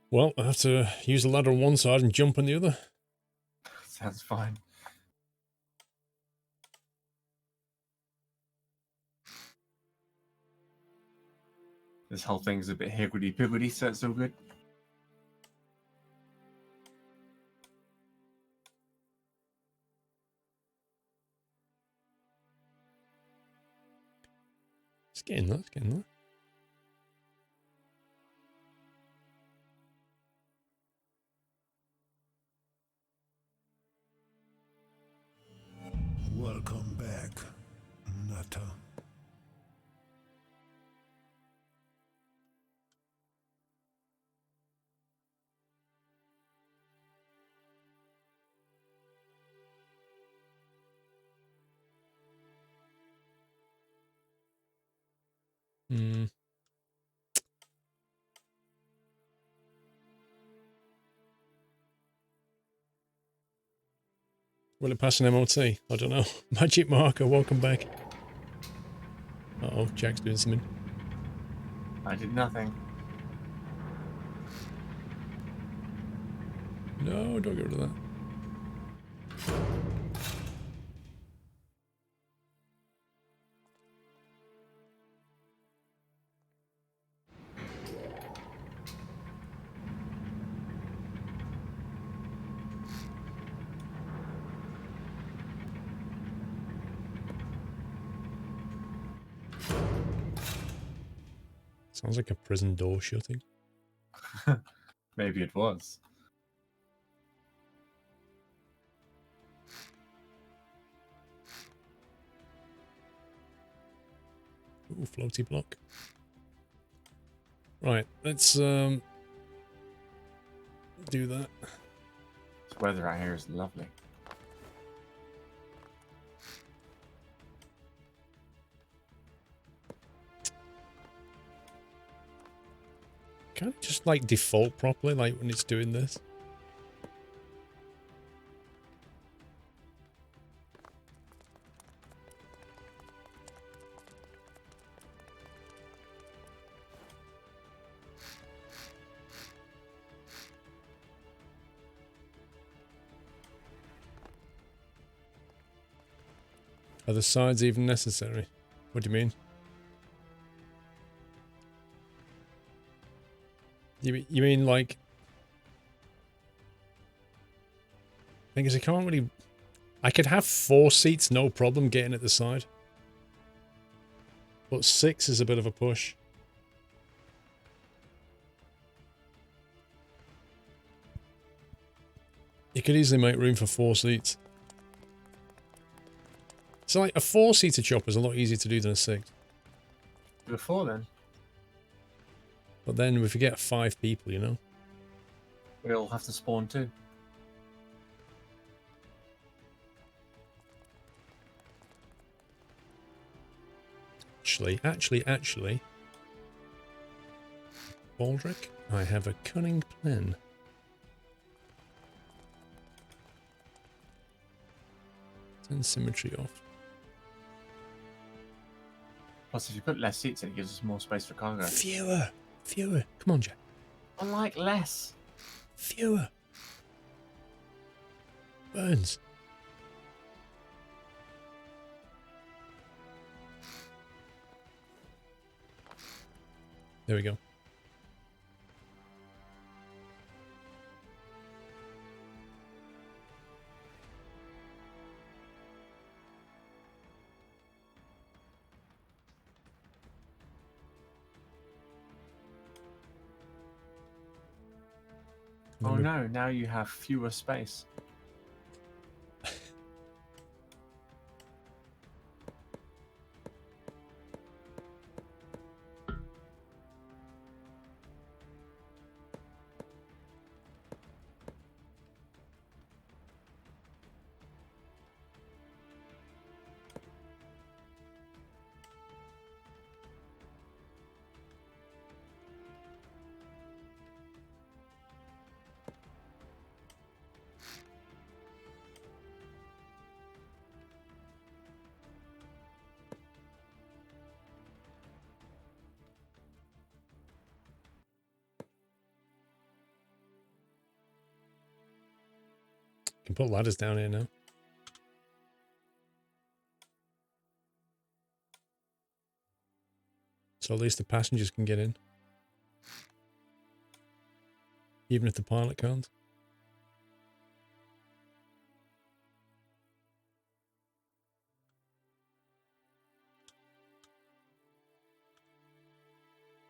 Well, I have to use the ladder on one side and jump on the other. Sounds fine. This whole thing's a bit higgledy-piggledy, so it's all good. It's getting there, it's getting there. Welcome back, Nutter. Hmm. Will it pass an MOT? I don't know. Magic marker, welcome back. Uh-oh, Jack's doing something. I did nothing. No, don't get rid of that. Sounds like a prison door shutting. Maybe it was. Ooh, floaty block. Right, let's do that. This weather out here is lovely. Can't it just like default properly, like when it's doing this? Are the sides even necessary? What do you mean? You mean like... Thing is, I can't really... I could have 4 seats, no problem getting at the side. But 6 is a bit of a push. You could easily make room for 4 seats. So like a 4-seater chopper is a lot easier to do than a 6. Before then, But then if you get 5 people, you know? we all have to spawn too. Actually, Baldric, I have a cunning plan. Turn symmetry off. Plus, if you put less seats in, it gives us more space for cargo. Fewer! Fewer! Come on, Jack. I like less. Fewer! Burns. There we go. Oh no, now you have fewer space. Can put ladders down here now. So at least the passengers can get in. Even if the pilot can't.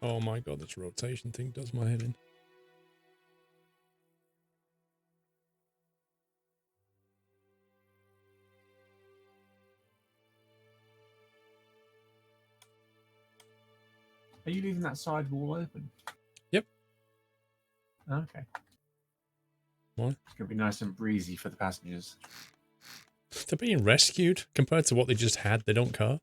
Oh my god, this rotation thing does my head in. Are you leaving that side wall open? Yep. Okay. Why? It's going to be nice and breezy for the passengers. They're being rescued compared to what they just had. They don't care.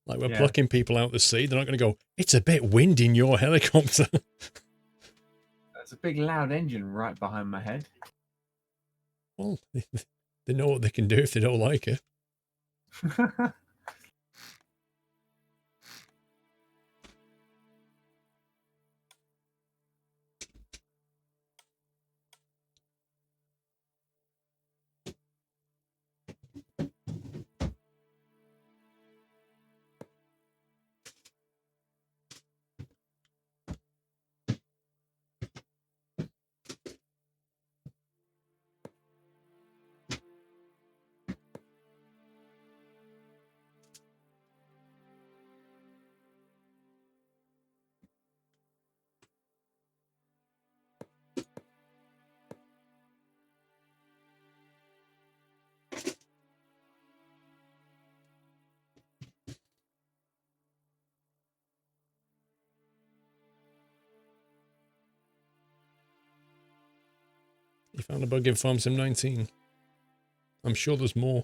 Like, we're plucking people out the sea. They're not going to go, it's a bit windy in your helicopter. There's a big loud engine right behind my head. Well, they know what they can do if they don't like it. You found a bug in Farm Sim 19. I'm sure there's more.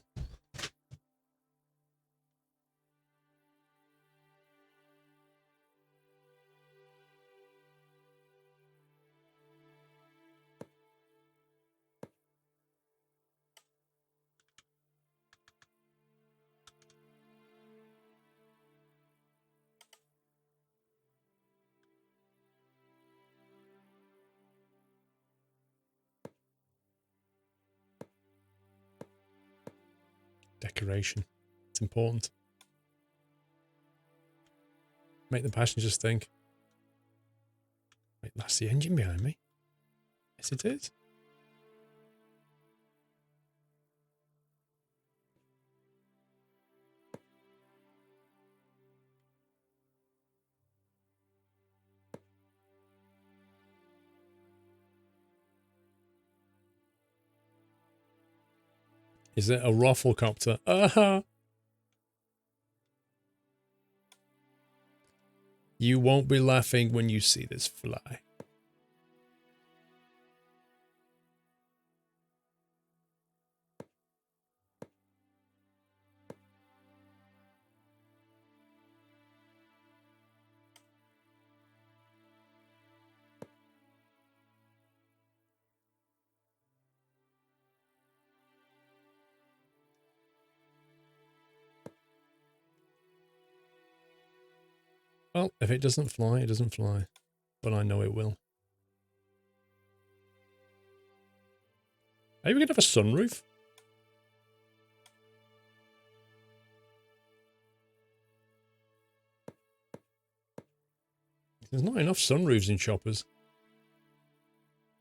Decoration. It's important. Make the passengers think. Wait, that's the engine behind me. Yes, it is. Is it a Rafflecopter? Uh-huh. You won't be laughing when you see this fly. Well, if it doesn't fly, it doesn't fly. But I know it will. Are you going to have a sunroof? There's not enough sunroofs in choppers.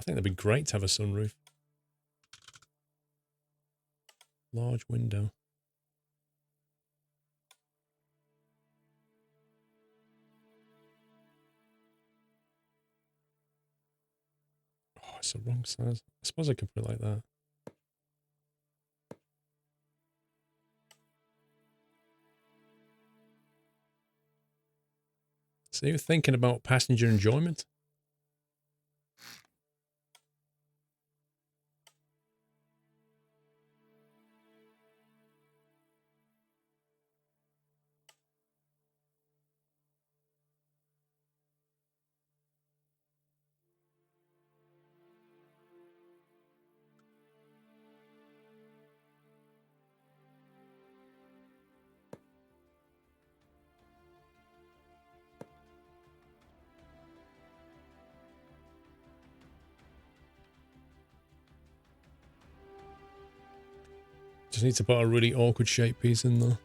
I think that'd be great to have a sunroof. Large window. Oh, it's the wrong size. I suppose I could put it like that. So you're thinking about passenger enjoyment? Just need to put a really awkward shape piece in there.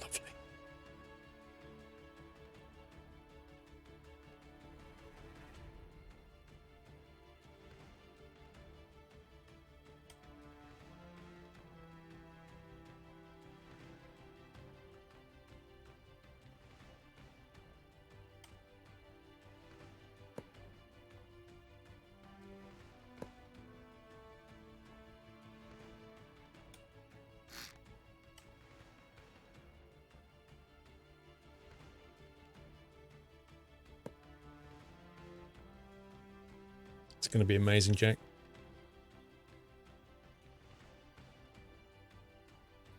Lovely. It's going to be amazing, Jack.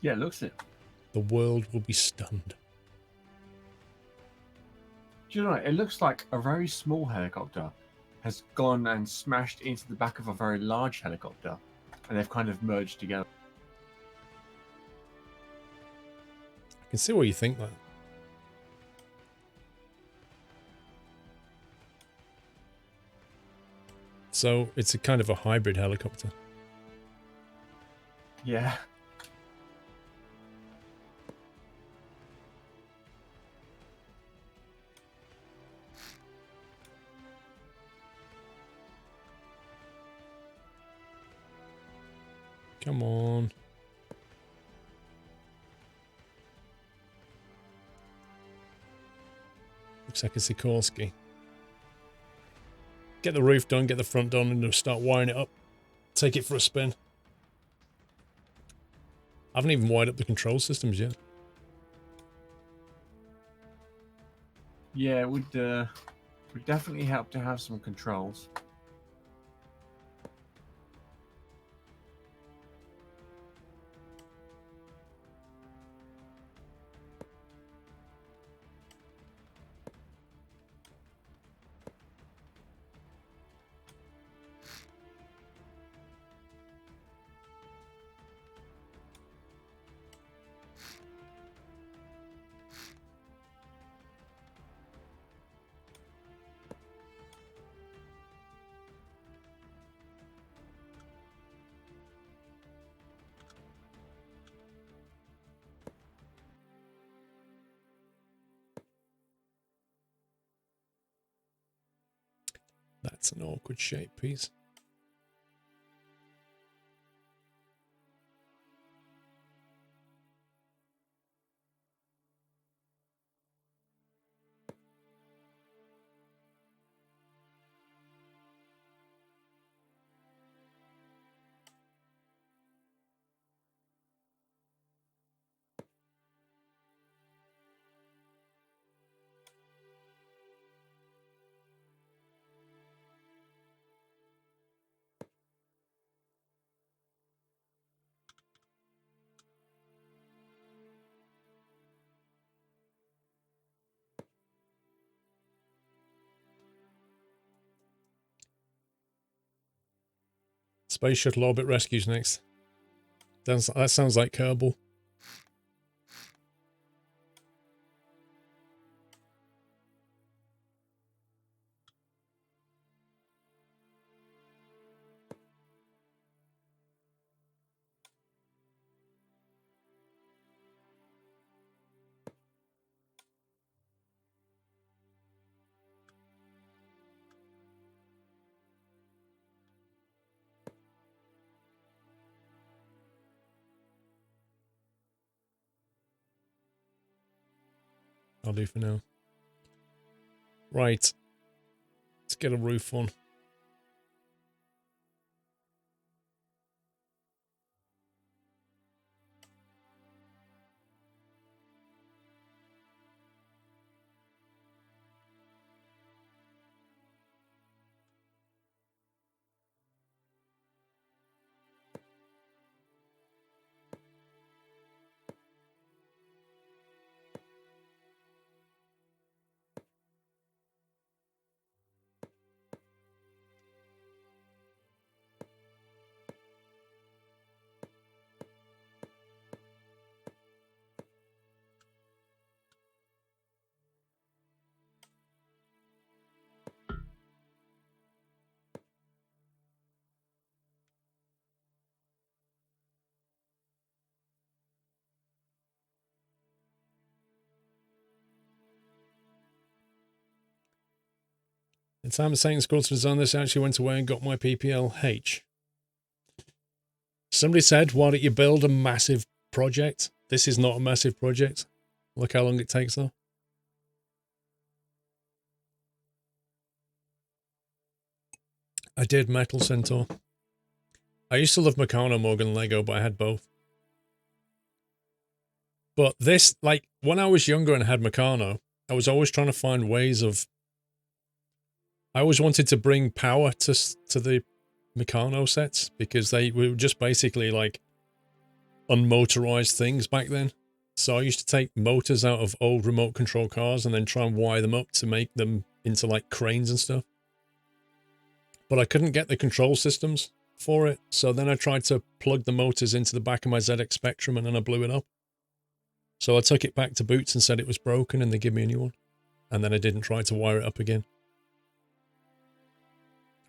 Yeah, it looks it. The world will be stunned. Do you know, it looks like a very small helicopter has gone and smashed into the back of a very large helicopter, and they've kind of merged together. I can see why you think that. So it's a kind of a hybrid helicopter. Yeah. Come on. Looks like a Sikorsky. Get the roof done, get the front done, and start wiring it up. Take it for a spin. I haven't even wired up the control systems yet. Yeah, it would definitely help to have some controls. That's an awkward shape piece. Space Shuttle Orbit Rescue's next. That sounds like Kerbal. I'll do for now. Right. Let's get a roof on. The time of saying Squirrel to the Zone, this actually went away and got my PPLH. Somebody said, why don't you build a massive project? This is not a massive project. Look how long it takes, though. I did Metal Centaur. I used to love Meccano more than Lego, but I had both. But this, like, when I was younger and had Meccano, I was always trying to find ways of... I always wanted to bring power to the Meccano sets, because they were just basically, like, unmotorized things back then. So I used to take motors out of old remote control cars and then try and wire them up to make them into, like, cranes and stuff. But I couldn't get the control systems for it, so then I tried to plug the motors into the back of my ZX Spectrum and then I blew it up. So I took it back to Boots and said it was broken and they gave me a new one. And then I didn't try to wire it up again.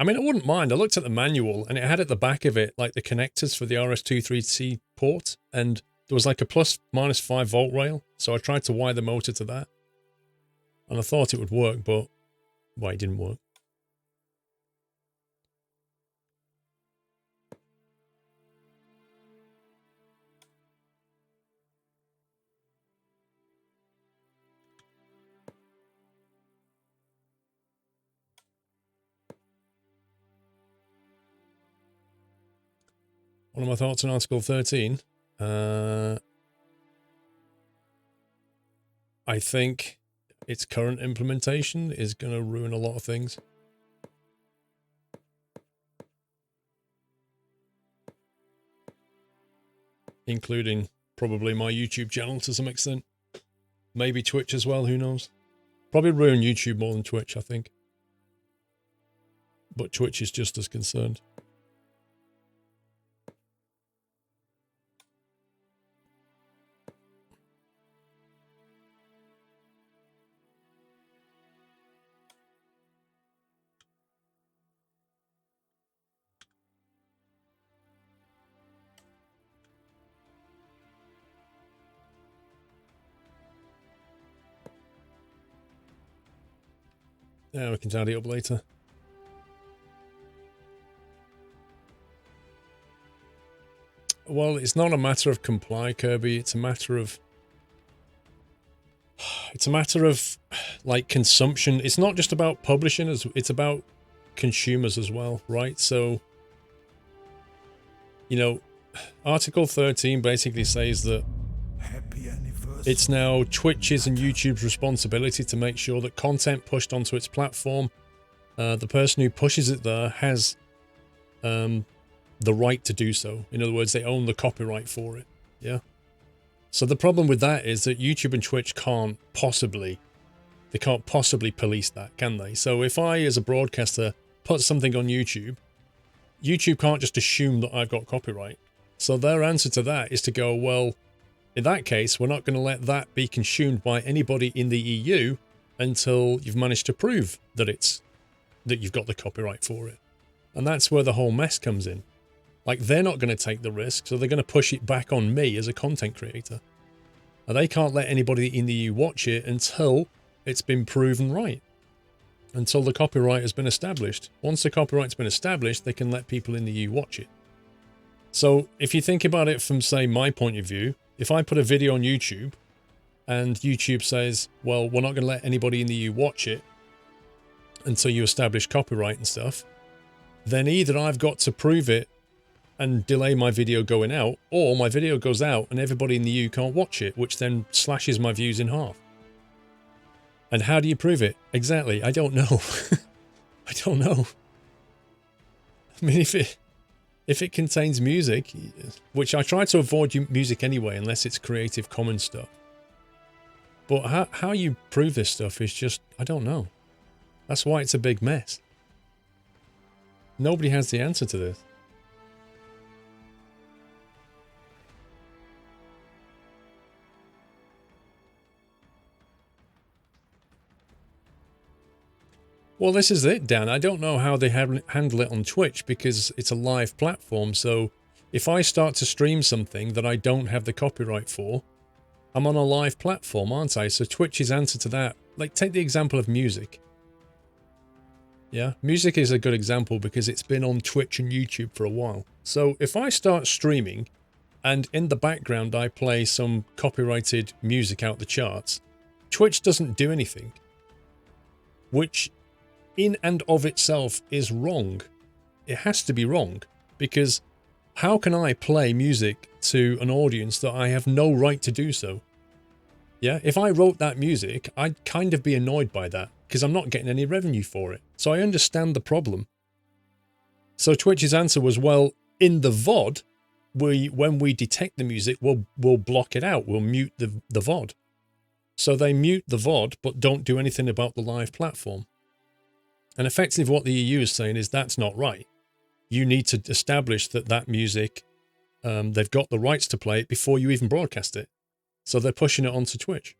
I mean, I wouldn't mind. I looked at the manual and it had at the back of it like the connectors for the RS-23C port, and there was like a ±5 volt rail. So I tried to wire the motor to that. And I thought it would work, but well, it didn't work. One of my thoughts on Article 13. I think its current implementation is going to ruin a lot of things. Including probably my YouTube channel to some extent. Maybe Twitch as well, who knows. Probably ruin YouTube more than Twitch, I think. But Twitch is just as concerned. Yeah, we can tidy up later. Well, it's not a matter of comply, Kirby. It's a matter of... like, consumption. It's not just about publishing, it's about consumers as well, right? So, you know, Article 13 basically says that it's now Twitch's and YouTube's responsibility to make sure that content pushed onto its platform, the person who pushes it there has the right to do so. In other words, they own the copyright for it. Yeah. So the problem with that is that YouTube and Twitch can't possibly police that, can they? So if I, as a broadcaster, put something on YouTube, YouTube can't just assume that I've got copyright. So their answer to that is to go, well, in that case, we're not going to let that be consumed by anybody in the EU until you've managed to prove that you've got the copyright for it. And that's where the whole mess comes in. Like, they're not going to take the risk, so they're going to push it back on me as a content creator. And they can't let anybody in the EU watch it until it's been proven right. Until the copyright has been established. Once the copyright's been established, they can let people in the EU watch it. So if you think about it from, say, my point of view, if I put a video on YouTube and YouTube says, well, we're not going to let anybody in the EU watch it until you establish copyright and stuff, then either I've got to prove it and delay my video going out, or my video goes out and everybody in the EU can't watch it, which then slashes my views in half. And how do you prove it? Exactly, I don't know. I don't know. I mean, if it contains music, which I try to avoid music anyway, unless it's Creative Commons stuff. But how you prove this stuff is just, I don't know. That's why it's a big mess. Nobody has the answer to this. Well, this is it, Dan. I don't know how they handle it on Twitch because it's a live platform. So if I start to stream something that I don't have the copyright for, I'm on a live platform, aren't I? So Twitch's answer to that, like, take the example of music. Yeah, music is a good example because it's been on Twitch and YouTube for a while. So if I start streaming and in the background I play some copyrighted music out the charts, Twitch doesn't do anything, which in and of itself is wrong. It has to be wrong, because how can I play music to an audience that I have no right to do so? Yeah, if I wrote that music, I'd kind of be annoyed by that, because I'm not getting any revenue for it. So I understand the problem. So Twitch's answer was, well, in the VOD, when we detect the music, we'll block it out. We'll mute the VOD. So they mute the VOD, but don't do anything about the live platform. And effectively what the EU is saying is that's not right. You need to establish that music, they've got the rights to play it before you even broadcast it. So they're pushing it onto Twitch.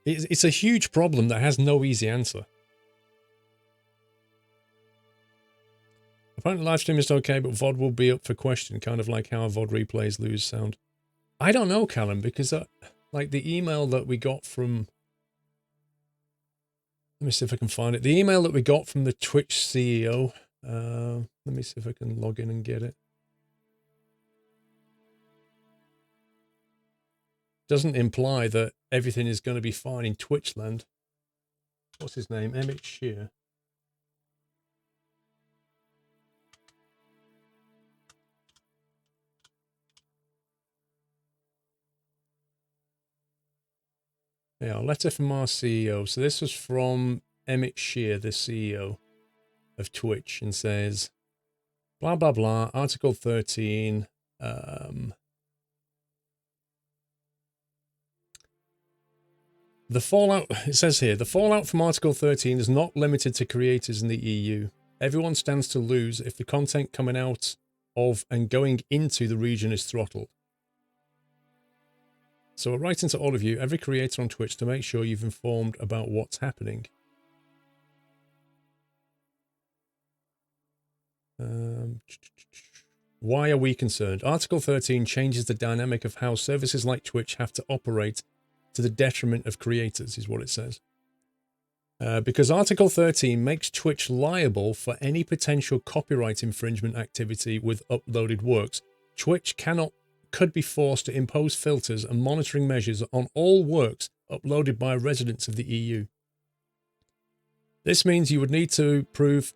It's a huge problem that has no easy answer. Apparently live stream is okay, but VOD will be up for question, kind of like how VOD replays lose sound. I don't know, Callum, because like the email that we got from... Let me see if I can find it. The email that we got from the Twitch CEO... let me see if I can log in and get it. Doesn't imply that everything is going to be fine in Twitch land. What's his name? Emmett Shear. Yeah, a letter from our CEO. So this was from Emmett Shear, the CEO of Twitch, and says, blah, blah, blah, Article 13. The fallout, it says here, the fallout from Article 13 is not limited to creators in the EU. Everyone stands to lose if the content coming out of and going into the region is throttled. So we're writing to all of you, every creator on Twitch, to make sure you've informed about what's happening. Why are we concerned? Article 13 changes the dynamic of how services like Twitch have to operate to the detriment of creators, is what it says. Because Article 13 makes Twitch liable for any potential copyright infringement activity with uploaded works. Twitch could be forced to impose filters and monitoring measures on all works uploaded by residents of the EU. This means you would need to provide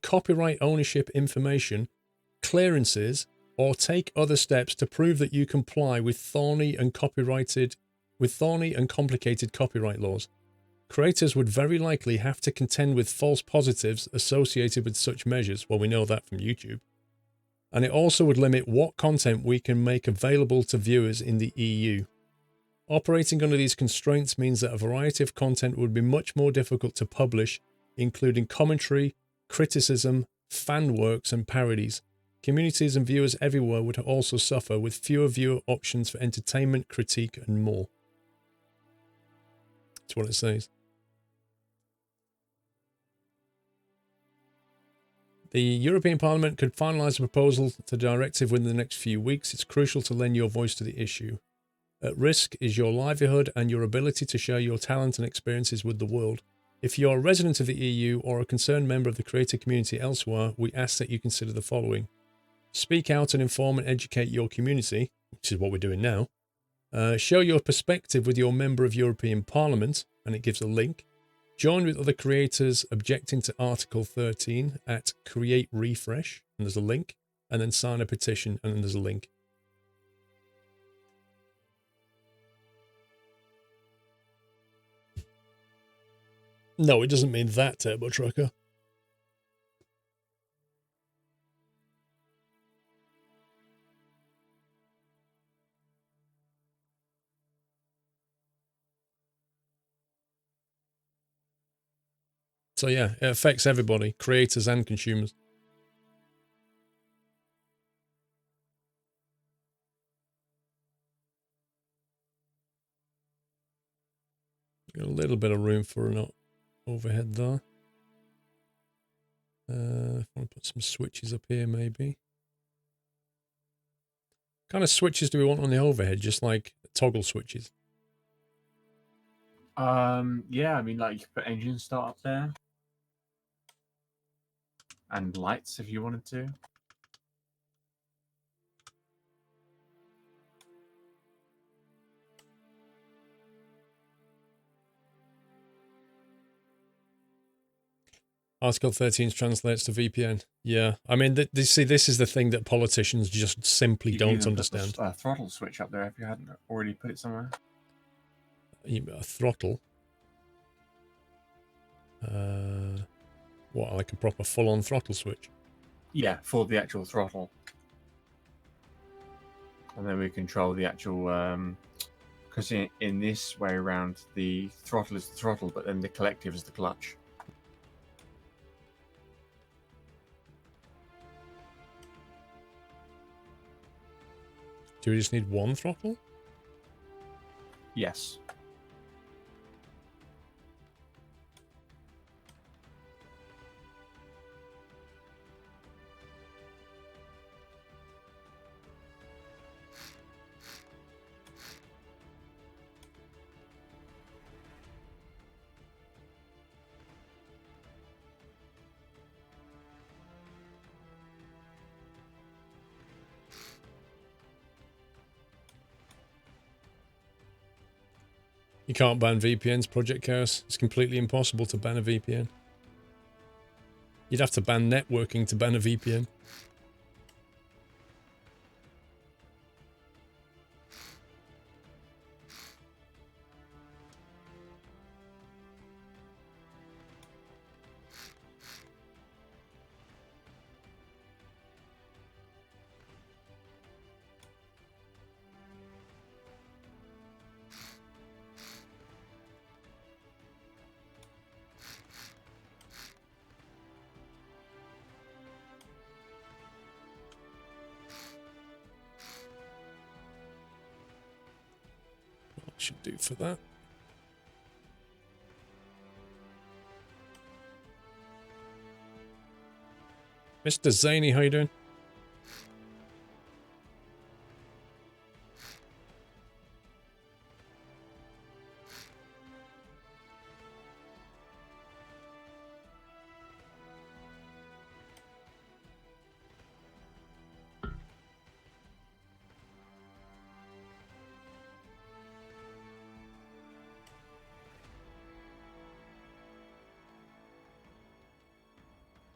copyright ownership information, clearances, or take other steps to prove that you comply with thorny and complicated copyright laws. Creators would very likely have to contend with false positives associated with such measures. Well, we know that from YouTube. And it also would limit what content we can make available to viewers in the EU. Operating under these constraints means that a variety of content would be much more difficult to publish, including commentary, criticism, fan works, and parodies. Communities and viewers everywhere would also suffer, with fewer viewer options for entertainment, critique, and more. That's what it says. The European Parliament could finalise a proposal to the directive within the next few weeks. It's crucial to lend your voice to the issue. At risk is your livelihood and your ability to share your talent and experiences with the world. If you are a resident of the EU or a concerned member of the creator community elsewhere, we ask that you consider the following. Speak out and inform and educate your community, which is what we're doing now. Show your perspective with your member of European Parliament, and it gives a link. Join with other creators objecting to Article 13 at Create Refresh, and there's a link, and then sign a petition, and then there's a link. No, it doesn't mean that, Turbo Trucker. So yeah, it affects everybody, creators and consumers. Got a little bit of room for an overhead there. I want to put some switches up here, maybe. What kind of switches do we want on the overhead? Just like toggle switches? Yeah, I mean, like you could put engine start up there. and lights if you wanted to. Article 13 translates to VPN. Yeah, I mean, see, this is the thing that politicians just simply You don't could even understand. put the throttle switch up there if you hadn't already put it somewhere. A throttle. What, like a proper full-on throttle switch? Yeah, for the actual throttle. And then we control the actual, because in this way around, the throttle is the throttle, but then the collective is the clutch. Do we just need one throttle? Yes. You can't ban VPNs, Project Chaos. It's completely impossible to ban a VPN. You'd have to ban networking to ban a VPN. Should do for that. Mr. Zany, how you doing?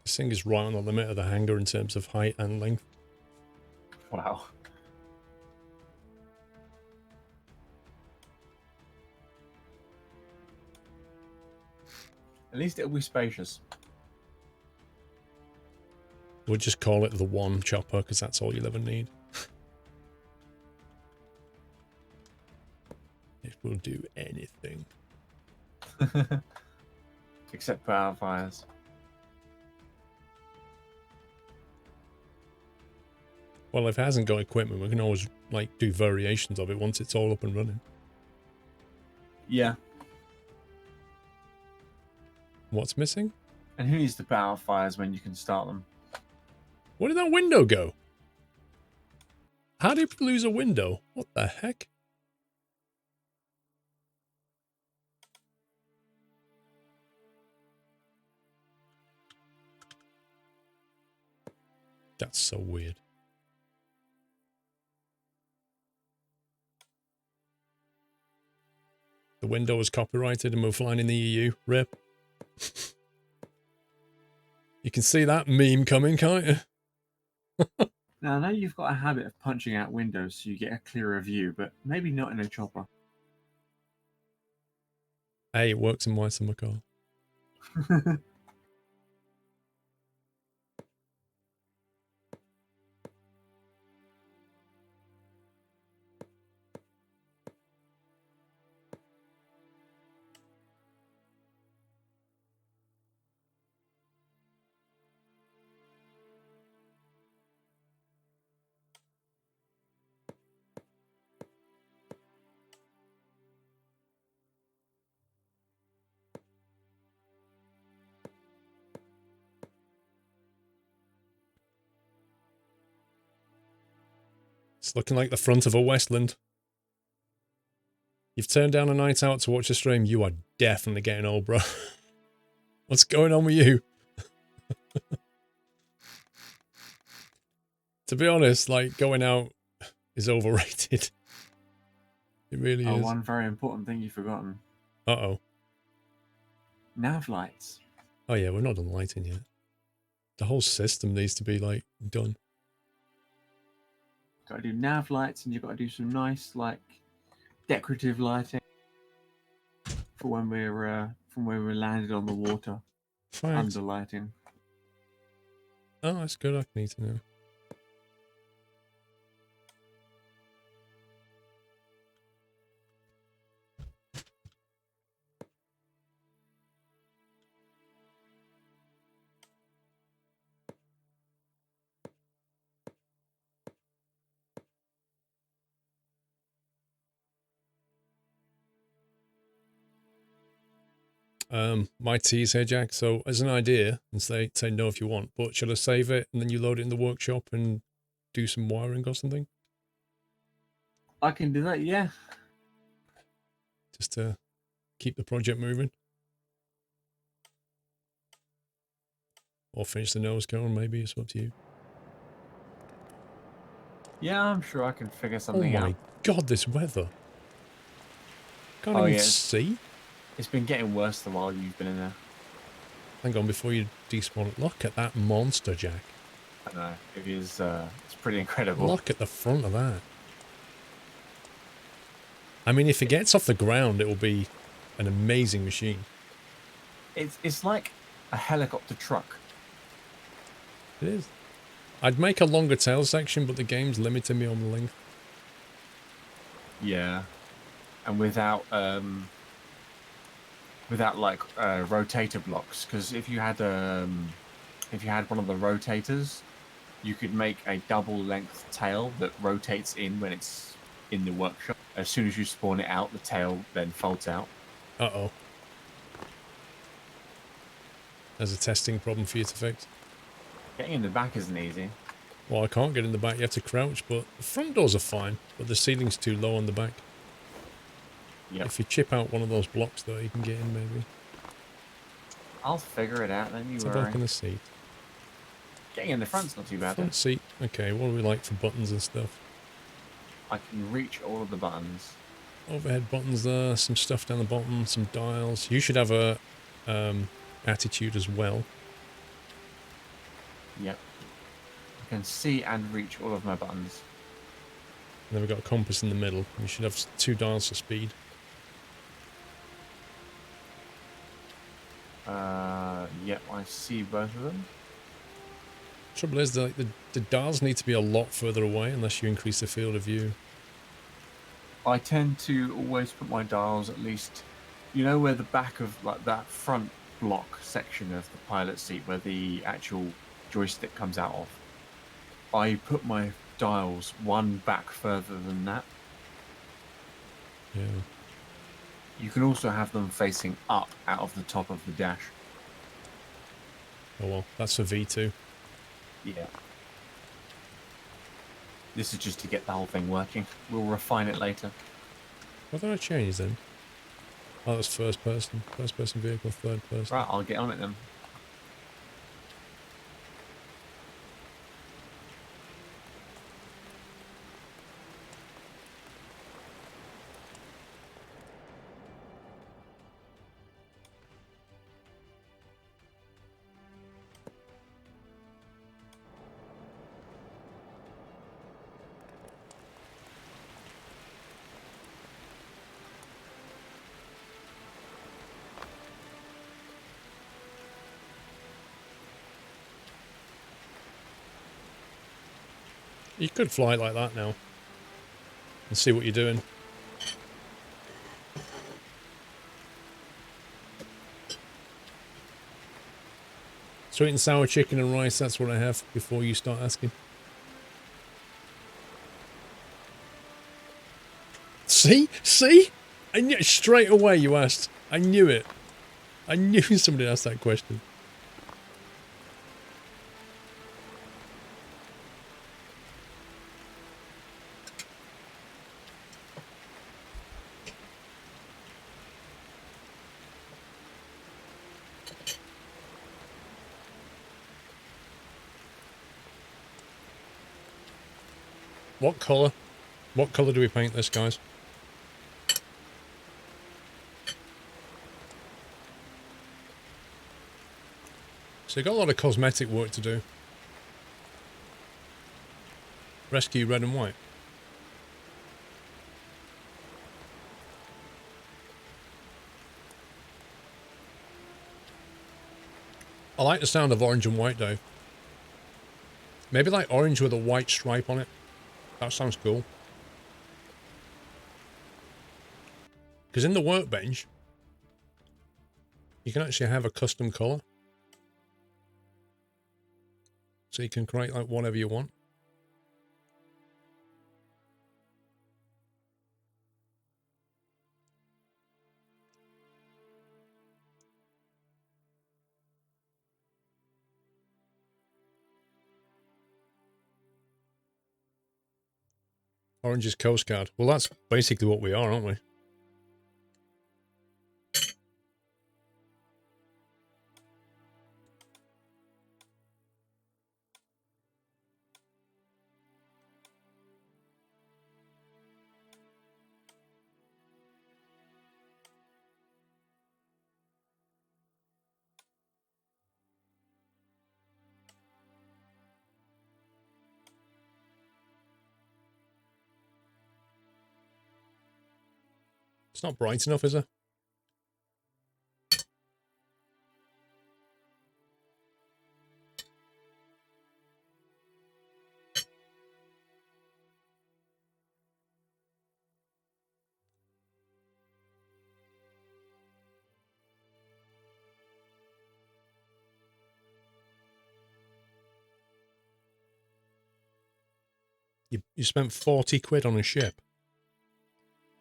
This thing is right on the limit of the hangar in terms of height and length. Wow. At least it'll be spacious. We'll just call it the one chopper because that's all you'll ever need. It will do anything. Except for our fires. Well, if it hasn't got equipment, we can always like do variations of it once it's all up and running. Yeah. What's missing? And who needs to power fires when you can start them? Where did that window go? How did we lose a window? What the heck? That's so weird. The window was copyrighted and we're flying in the EU. Rip. You can see that meme coming, can't you? Now, I know you've got a habit of punching out windows so you get a clearer view, but maybe not in a chopper. Hey, it works in my summer car. It's looking like the front of a Westland. You've turned down a night out to watch a stream. You are definitely getting old, bro. What's going on with you? To be honest, like, going out is overrated. It really Oh, is. one very important thing you've forgotten. Uh-oh. Nav lights. Oh, yeah, we're not done lighting yet. The whole system needs to be, like, done. Got to do nav lights, and you've got to do some nice, like, decorative lighting for when we're from where we're landed on the water. Fact. Under lighting. Oh, that's good. I need to know. My tea's here, Jack. So as an idea, and say no if you want, but shall I save it and then you load it in the workshop and do some wiring or something? I can do that, yeah. Just to keep the project moving. Or finish the nose cone, maybe. It's up to you. Yeah, I'm sure I can figure Oh something out. my god, this weather. Can't Oh, even yeah. see. It's been getting worse the while you've been in there. Hang on, before you despawn it. Look at that monster, Jack. I know. It is, it's pretty incredible. Look at the front of that. I mean, if it gets off the ground, it will be an amazing machine. It's like a helicopter truck. It is. I'd make a longer tail section, but the game's limiting me on the length. Yeah. And without like rotator blocks, because if you had one of the rotators, you could make a double length tail that rotates in when it's in the workshop. As soon as you spawn it out, the tail then folds out. Uh-oh. There's a testing problem for you to fix. Getting in the back isn't easy. Well, I can't get in the back. You have to crouch, but the front doors are fine. But the ceiling's too low on the back. Yep. If you chip out one of those blocks, though, you can get in, maybe. I'll figure it out, then you Let's worry. have a look in the seat. Getting in the front's not too bad, Front though. seat. Okay, what do we like for buttons and stuff? I can reach all of the buttons. Overhead buttons there, some stuff down the bottom, some dials. You should have a attitude as well. Yep. I can see and reach all of my buttons. And then we've got a compass in the middle. You should have 2 dials for speed. Yep, I see both of them. Trouble is, the dials need to be a lot further away unless you increase the field of view. I tend to always put my dials at least, you know, where the back of like that front block section of the pilot seat where the actual joystick comes out of. I put my dials one back further than that. Yeah. You can also have them facing up out of the top of the dash. Oh well, that's for V2. Yeah. This is just to get the whole thing working. We'll refine it later. What did I change then? Oh, that's first person. First person vehicle, third person. Right, I'll get on it then. You could fly like that now. And see what you're doing. Sweet and sour chicken and rice, that's what I have before you start asking. See? See? I knew straight away you asked. I knew it. I knew somebody asked that question. What colour? What colour do we paint this, guys? So you've got a lot of cosmetic work to do. Rescue red and white. I like the sound of orange and white, Dave. Maybe like orange with a white stripe on it. That sounds cool. Because in the workbench, you can actually have a custom colour. So you can create like whatever you want. Orange is Coast Guard. Well, that's basically what we are, aren't we? It's not bright enough, is it? You spent 40 quid on a ship.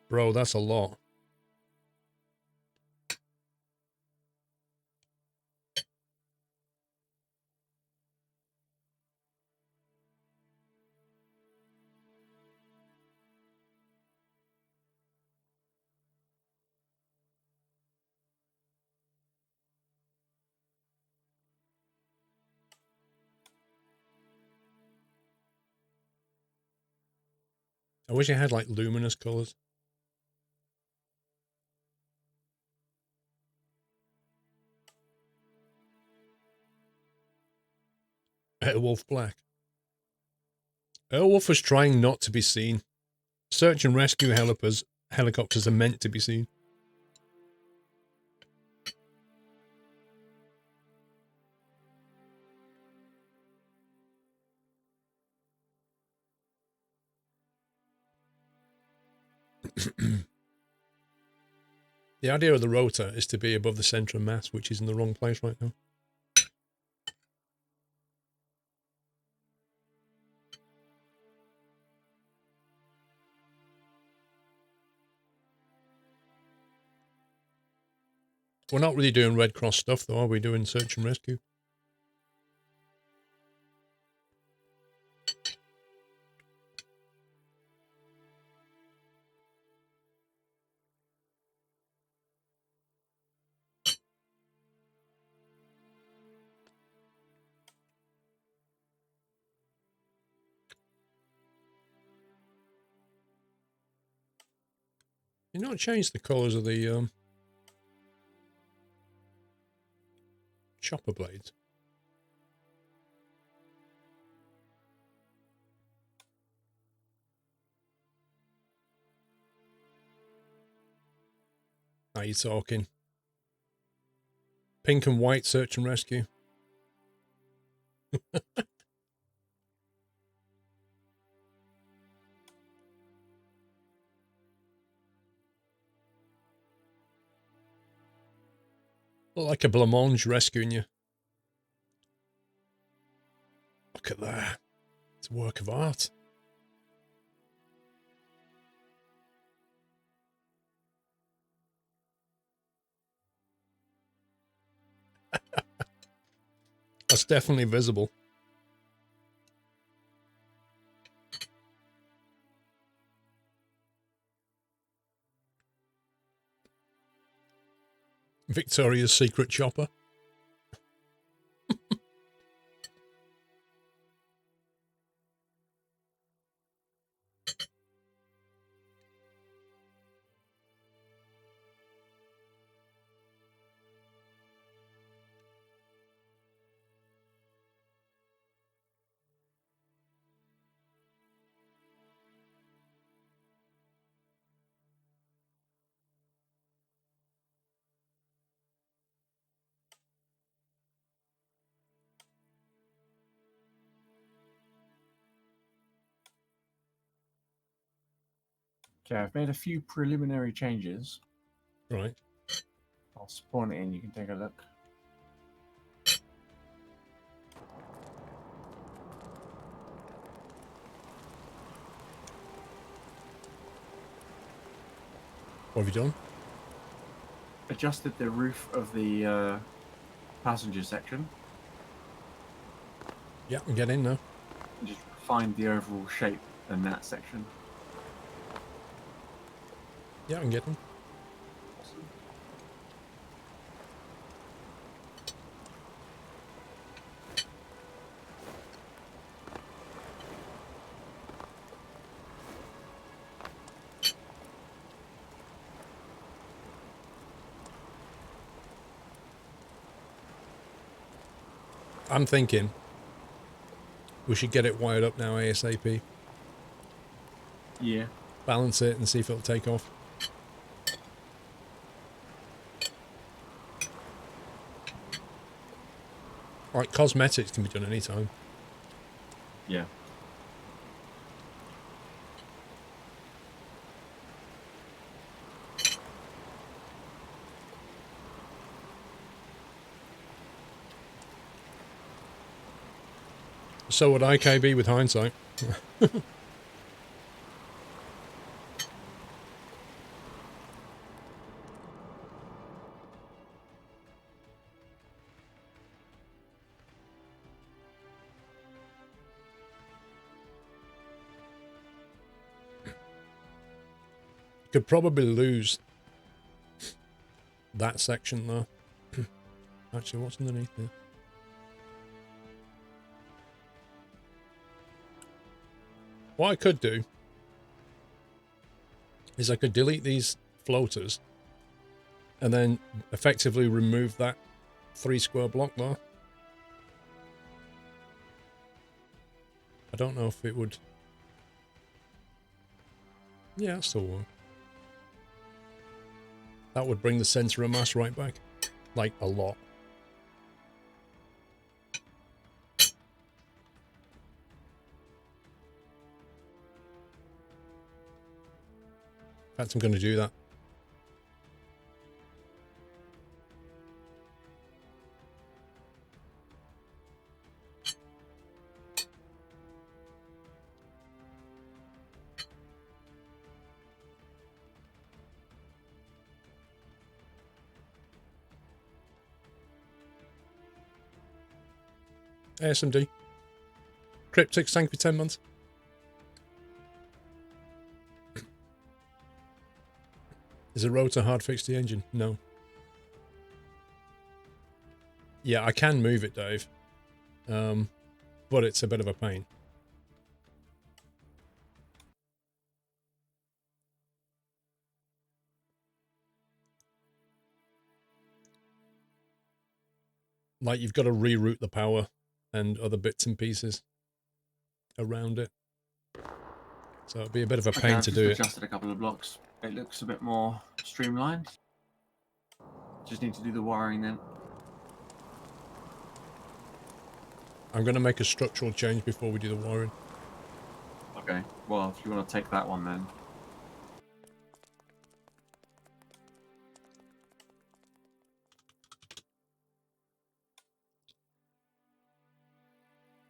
Bro, that's a lot. I wish I had like luminous colours. Airwolf Black. Airwolf was trying not to be seen. Search and rescue helicopters are meant to be seen. The idea of the rotor is to be above the centre of mass, which is in the wrong place right now. We're not really doing Red Cross stuff, though, are we? Doing search and rescue? You not change the colours of the chopper blades. Are you talking? Pink and white search and rescue. Look like a blancmange rescuing you. Look at that. It's a work of art. That's definitely visible. Victoria's Secret chopper. Okay, I've made a few preliminary changes. Right. I'll spawn it in, you can take a look. What have you done? Adjusted the roof of the passenger section Yeah, and get in now. and just refined the overall shape in that section. Yeah, and get in. Awesome. I'm thinking we should get it wired up now ASAP. Yeah. Balance it and see if it'll take off. Like, cosmetics can be done anytime. Yeah. So would IKB with hindsight. Could probably lose that section though. Actually, what's underneath there? What I could do is I could delete these floaters and then effectively remove that 3 square block there. I don't know if it would... Yeah, that still work. That would bring the center of mass right back. Like, a lot. In fact, I'm going to do that. ASMD. Cryptic, thank you for 10 months. Is a rotor hard fix the engine? No. Yeah, I can move it, Dave. But it's a bit of a pain. Like, you've got to reroute the power and other bits and pieces around it. So it'd be a bit of a pain I've to just do it. adjusted a couple of blocks. It looks a bit more streamlined. Just need to do the wiring then. I'm going to make a structural change before we do the wiring. Okay. Well, if you want to take that one then.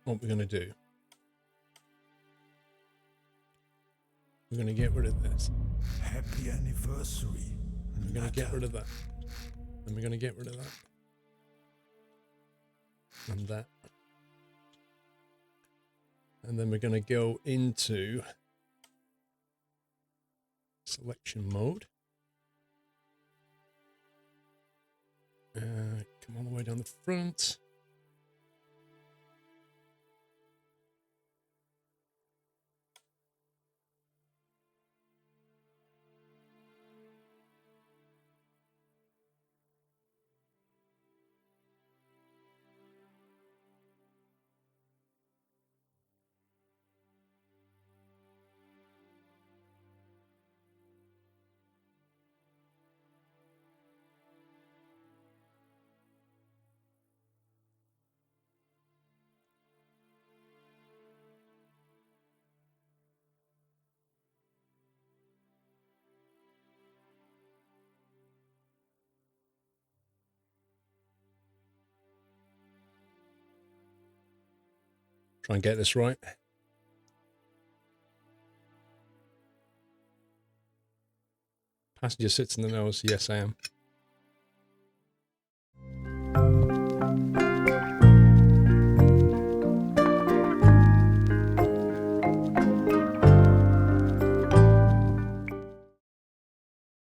What we're going to do, we're going to get rid of this. Happy anniversary. We're going to get rid of that. And we're going to get rid of that. And that. And then we're going to go into selection mode. Come all the way down the front. Try and get this right. Passenger sits in the nose. Yes, I am.